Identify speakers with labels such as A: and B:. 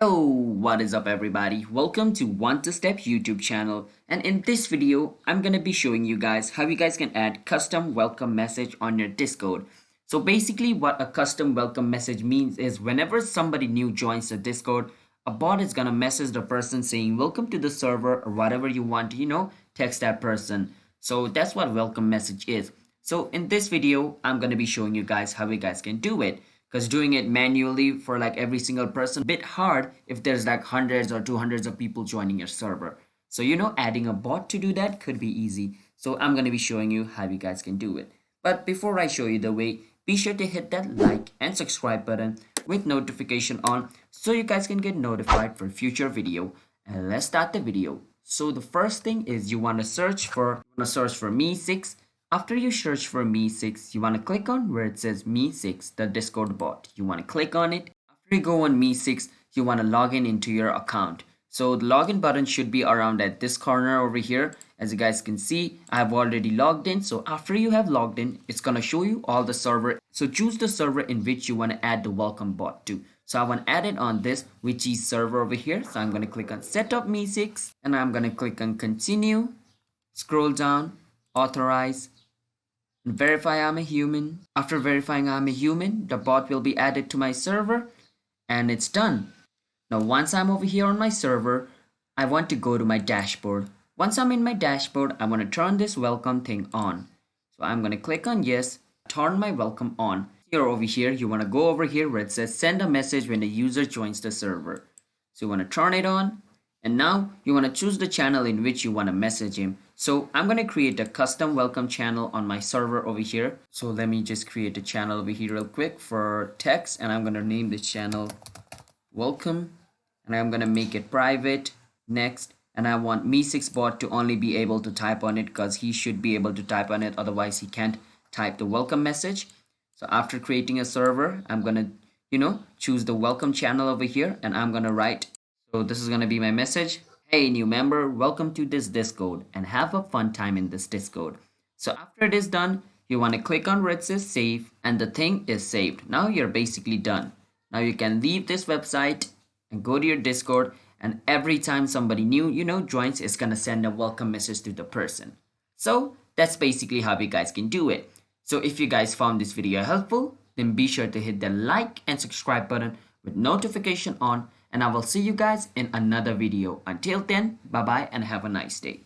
A: Yo, what is up everybody? Welcome to Want to Step YouTube channel, and in this video I'm gonna be showing you guys how you guys can add custom welcome message on your Discord. So basically what a custom welcome message means is whenever somebody new joins the Discord, a bot is gonna message the person saying welcome to the server or whatever you want to, text that person. So that's what welcome message is. So in this video I'm gonna be showing you guys how you guys can do it, because doing it manually for like every single person bit hard if there's like hundreds or 200s of people joining your server. So adding a bot to do that could be easy. So I'm going to be showing you how you guys can do it. But before I show you the way, be sure to hit that like and subscribe button with notification on so you guys can get notified for future video. And let's start the video. So the first thing is you want to search for me6. After you search for me6, you want to click on where it says me6, the Discord bot. You want to click on it. After you go on me6, you want to log in into your account. So the login button should be around at this corner over here. As you guys can see, I have already logged in. So after you have logged in, it's going to show you all the server. So choose the server in which you want to add the welcome bot to. So I want to add it on this witchy server over here. So I'm going to click on setup me6 and I'm going to click on continue, scroll down, authorize, and verify I'm a human. After verifying I'm a human, the bot will be added to my server and it's done. Now once I'm over here on my server, I want to go to my dashboard. Once I'm in my dashboard, I want to turn this welcome thing on. So I'm going to click on yes, turn my welcome on. Here over here, you want to go over here where it says send a message when the user joins the server. So you want to turn it on. And now you want to choose the channel in which you want to message him. So I'm going to create a custom welcome channel on my server over here. So let me just create a channel over here real quick for text, and I'm going to name this channel welcome, and I'm going to make it private. Next, and I want me6 bot to only be able to type on it because he should be able to type on it, otherwise he can't type the welcome message. So after creating a server, I'm going to choose the welcome channel over here, and I'm going to write, so this is going to be my message. Hey new member, welcome to this Discord and have a fun time in this Discord. So after it is done, you want to click on where it says save and the thing is saved. Now you're basically done. Now you can leave this website and go to your Discord, and every time somebody new joins, it's going to send a welcome message to the person. So that's basically how you guys can do it. So if you guys found this video helpful, then be sure to hit the like and subscribe button with notification on, and I will see you guys in another video. Until then, bye bye and have a nice day.